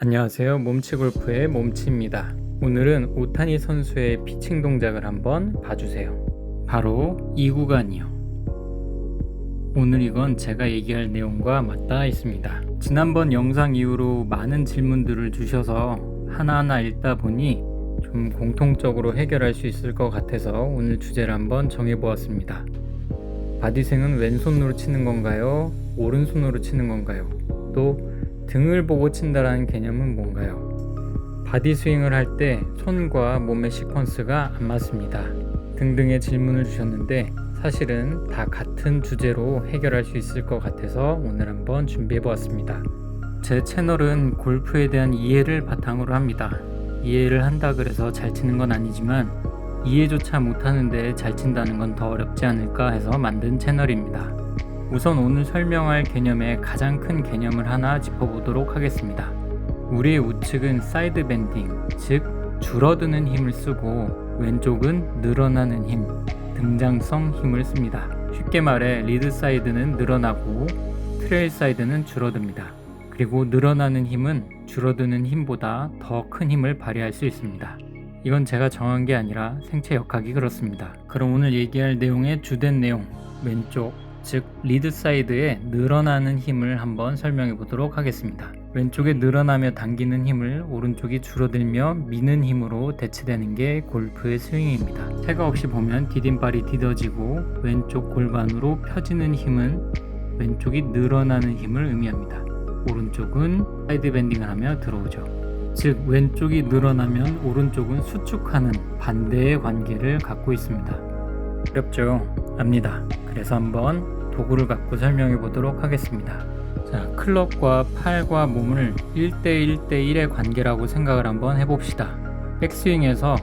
안녕하세요. 몸치골프의 몸치입니다. 오늘은 오타니 선수의 피칭 동작을 한번 봐주세요. 바로 이 구간이요. 오늘 이건 제가 얘기할 내용과 맞닿아 있습니다. 지난번 영상 이후로 많은 질문들을 주셔서 하나하나 읽다 보니 좀 공통적으로 해결할 수 있을 것 같아서 오늘 주제를 한번 정해보았습니다. 바디스윙은 왼손으로 치는 건가요? 오른손으로 치는 건가요? 또 등을 보고 친다라는 개념은 뭔가요? 바디 스윙을 할 때 손과 몸의 시퀀스가 안 맞습니다. 등등의 질문을 주셨는데 사실은 다 같은 주제로 해결할 수 있을 것 같아서 오늘 한번 준비해 보았습니다. 제 채널은 골프에 대한 이해를 바탕으로 합니다. 이해를 한다 그래서 잘 치는 건 아니지만 이해조차 못하는데 잘 친다는 건 더 어렵지 않을까 해서 만든 채널입니다. 우선 오늘 설명할 개념의 가장 큰 개념을 하나 짚어보도록 하겠습니다. 우리의 우측은 사이드 밴딩, 즉 줄어드는 힘을 쓰고 왼쪽은 늘어나는 힘, 등장성 힘을 씁니다. 쉽게 말해 리드 사이드는 늘어나고 트레일 사이드는 줄어듭니다. 그리고 늘어나는 힘은 줄어드는 힘보다 더 큰 힘을 발휘할 수 있습니다. 이건 제가 정한 게 아니라 생체 역학이 그렇습니다. 그럼 오늘 얘기할 내용의 주된 내용, 왼쪽 즉 리드 사이드의 늘어나는 힘을 한번 설명해 보도록 하겠습니다. 왼쪽에 늘어나며 당기는 힘을 오른쪽이 줄어들며 미는 힘으로 대체되는 게 골프의 스윙입니다. 태가 없이 보면 디딤발이 디뎌지고 왼쪽 골반으로 펴지는 힘은 왼쪽이 늘어나는 힘을 의미합니다. 오른쪽은 사이드 밴딩을 하며 들어오죠. 즉 왼쪽이 늘어나면 오른쪽은 수축하는 반대의 관계를 갖고 있습니다. 어렵죠? 압니다. 그래서 한번 도구를 갖고 설명해 보도록 하겠습니다. 자, 클럽과 팔과 몸을 1대1대1의 관계라고 생각을 한번 해봅시다. 백스윙에서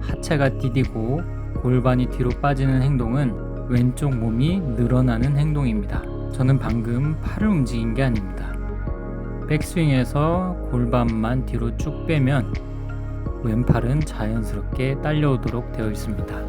하체가 디디고 골반이 뒤로 빠지는 행동은 왼쪽 몸이 늘어나는 행동입니다. 저는 방금 팔을 움직인 게 아닙니다. 백스윙에서 골반만 뒤로 쭉 빼면 왼팔은 자연스럽게 딸려오도록 되어 있습니다.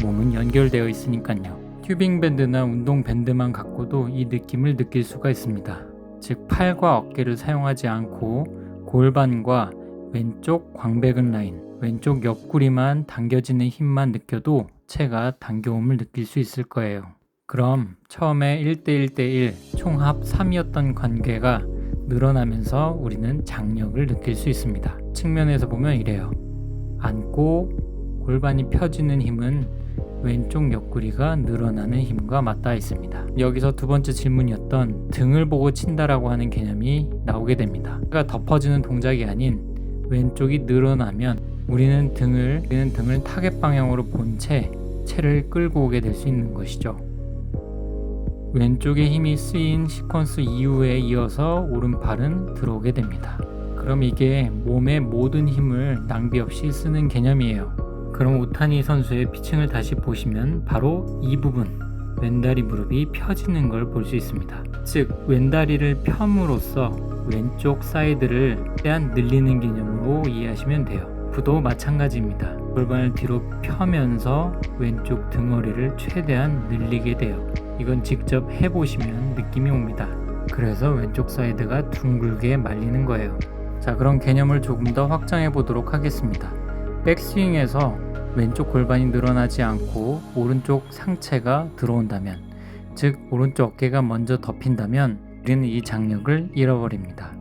몸은 연결되어 있으니까요. 튜빙 밴드나 운동 밴드만 갖고도 이 느낌을 느낄 수가 있습니다. 즉 팔과 어깨를 사용하지 않고 골반과 왼쪽 광배근 라인, 왼쪽 옆구리만 당겨지는 힘만 느껴도 체가 당겨옴을 느낄 수 있을 거예요. 그럼 처음에 1대1대1 총합 3이었던 관계가 늘어나면서 우리는 장력을 느낄 수 있습니다. 측면에서 보면 이래요. 앉고 골반이 펴지는 힘은 왼쪽 옆구리가 늘어나는 힘과 맞닿아 있습니다. 여기서 두 번째 질문이었던 등을 보고 친다라고 하는 개념이 나오게 됩니다. 그가 덮어지는 동작이 아닌 왼쪽이 늘어나면 우리는 등을 타겟 방향으로 본 채 채를 끌고 오게 될 수 있는 것이죠. 왼쪽에 힘이 쓰인 시퀀스 이후에 이어서 오른팔은 들어오게 됩니다. 그럼 이게 몸의 모든 힘을 낭비 없이 쓰는 개념이에요. 그럼 오타니 선수의 피칭을 다시 보시면 바로 이 부분, 왼다리 무릎이 펴지는 걸 볼 수 있습니다. 즉 왼다리를 펴므로써 왼쪽 사이드를 최대한 늘리는 개념으로 이해하시면 돼요. 구도 마찬가지입니다. 골반을 뒤로 펴면서 왼쪽 등허리를 최대한 늘리게 돼요. 이건 직접 해보시면 느낌이 옵니다. 그래서 왼쪽 사이드가 둥글게 말리는 거예요. 자, 그럼 개념을 조금 더 확장해 보도록 하겠습니다. 백스윙에서 왼쪽 골반이 늘어나지 않고 오른쪽 상체가 들어온다면, 즉 오른쪽 어깨가 먼저 덮인다면 우리는 이 장력을 잃어버립니다.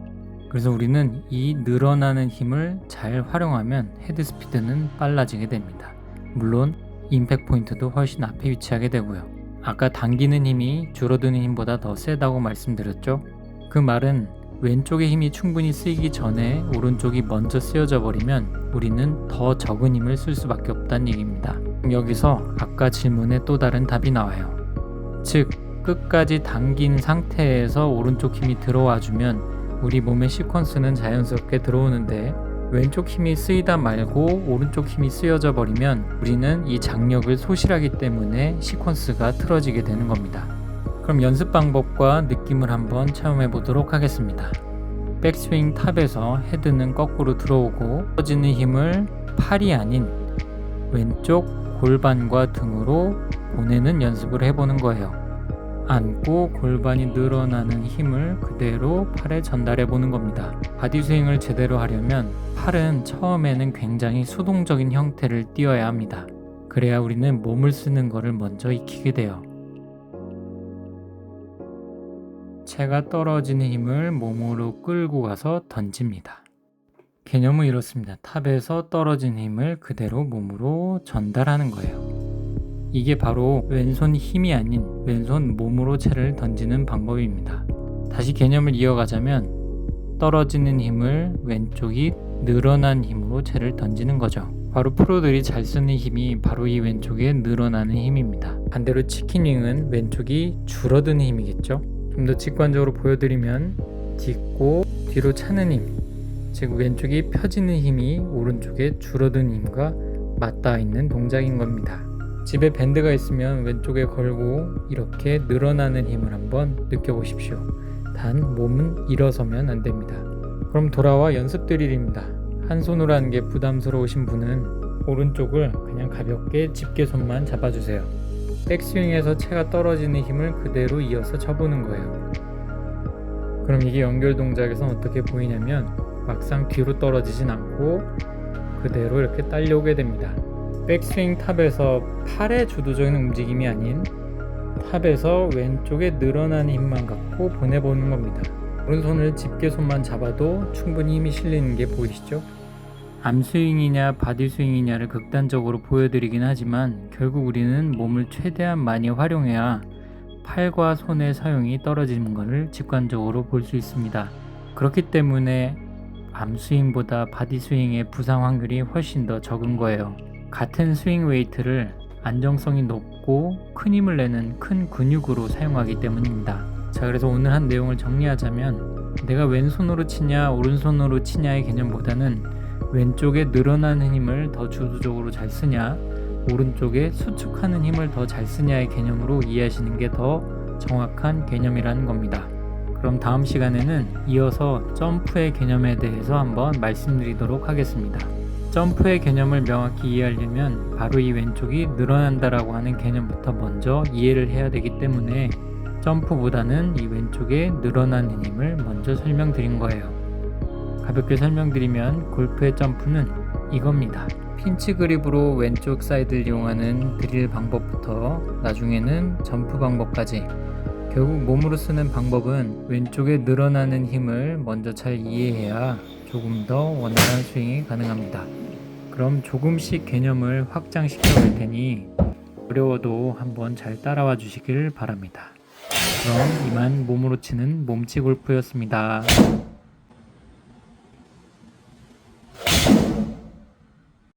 그래서 우리는 이 늘어나는 힘을 잘 활용하면 헤드 스피드는 빨라지게 됩니다. 물론 임팩트 포인트도 훨씬 앞에 위치하게 되고요. 아까 당기는 힘이 줄어드는 힘보다 더 세다고 말씀드렸죠? 그 말은 왼쪽의 힘이 충분히 쓰이기 전에 오른쪽이 먼저 쓰여져 버리면 우리는 더 적은 힘을 쓸 수밖에 없다는 얘기입니다. 여기서 아까 질문에 또 다른 답이 나와요. 즉 끝까지 당긴 상태에서 오른쪽 힘이 들어와 주면 우리 몸의 시퀀스는 자연스럽게 들어오는데 왼쪽 힘이 쓰이다 말고 오른쪽 힘이 쓰여져 버리면 우리는 이 장력을 소실하기 때문에 시퀀스가 틀어지게 되는 겁니다. 그럼 연습 방법과 느낌을 한번 체험해 보도록 하겠습니다. 백스윙 탑에서 헤드는 거꾸로 들어오고 퍼지는 힘을 팔이 아닌 왼쪽 골반과 등으로 보내는 연습을 해보는 거예요. 앉고 골반이 늘어나는 힘을 그대로 팔에 전달해 보는 겁니다. 바디 스윙을 제대로 하려면 팔은 처음에는 굉장히 수동적인 형태를 띄어야 합니다. 그래야 우리는 몸을 쓰는 것을 먼저 익히게 돼요. 채가 떨어지는 힘을 몸으로 끌고 가서 던집니다. 개념은 이렇습니다. 탑에서 떨어진 힘을 그대로 몸으로 전달하는 거예요. 이게 바로 왼손 힘이 아닌 왼손 몸으로 채를 던지는 방법입니다. 다시 개념을 이어가자면 떨어지는 힘을 왼쪽이 늘어난 힘으로 채를 던지는 거죠. 바로 프로들이 잘 쓰는 힘이 바로 이 왼쪽에 늘어나는 힘입니다. 반대로 치킨윙은 왼쪽이 줄어드는 힘이겠죠. 좀 더 직관적으로 보여드리면 딛고 뒤로 차는 힘, 즉 왼쪽이 펴지는 힘이 오른쪽에 줄어드는 힘과 맞닿아 있는 동작인 겁니다. 집에 밴드가 있으면 왼쪽에 걸고 이렇게 늘어나는 힘을 한번 느껴보십시오. 단 몸은 일어서면 안 됩니다. 그럼 돌아와 연습 드릴입니다. 한 손으로 하는 게 부담스러우신 분은 오른쪽을 그냥 가볍게 집게손만 잡아주세요. 백스윙에서 채가 떨어지는 힘을 그대로 이어서 쳐보는 거예요. 그럼 이게 연결 동작에서 어떻게 보이냐면 막상 뒤로 떨어지진 않고 그대로 이렇게 딸려오게 됩니다. 백스윙 탑에서 팔의 주도적인 움직임이 아닌 탑에서 왼쪽에 늘어나는 힘만 갖고 보내보는 겁니다. 오른손을 집게손만 잡아도 충분히 힘이 실리는 게 보이시죠? 암스윙이냐 바디스윙이냐를 극단적으로 보여드리긴 하지만 결국 우리는 몸을 최대한 많이 활용해야 팔과 손의 사용이 떨어지는 것을 직관적으로 볼 수 있습니다. 그렇기 때문에 암스윙보다 바디스윙의 부상 확률이 훨씬 더 적은 거예요. 같은 스윙 웨이트를 안정성이 높고 큰 힘을 내는 큰 근육으로 사용하기 때문입니다. 자, 그래서 오늘 한 내용을 정리하자면 내가 왼손으로 치냐 오른손으로 치냐의 개념보다는 왼쪽에 늘어나는 힘을 더 주도적으로 잘 쓰냐 오른쪽에 수축하는 힘을 더 잘 쓰냐의 개념으로 이해하시는 게 더 정확한 개념이라는 겁니다. 그럼 다음 시간에는 이어서 점프의 개념에 대해서 한번 말씀드리도록 하겠습니다. 점프의 개념을 명확히 이해하려면 바로 이 왼쪽이 늘어난다라고 하는 개념부터 먼저 이해를 해야 되기 때문에 점프보다는 이 왼쪽에 늘어나는 힘을 먼저 설명드린 거예요. 가볍게 설명드리면 골프의 점프는 이겁니다. 핀치 그립으로 왼쪽 사이드를 이용하는 드릴 방법부터 나중에는 점프 방법까지 결국 몸으로 쓰는 방법은 왼쪽에 늘어나는 힘을 먼저 잘 이해해야 조금 더 원활한 스윙이 가능합니다. 그럼 조금씩 개념을 확장시켜 볼 테니 어려워도 한번 잘 따라와 주시길 바랍니다. 그럼 이만 몸으로 치는 몸치 골프였습니다.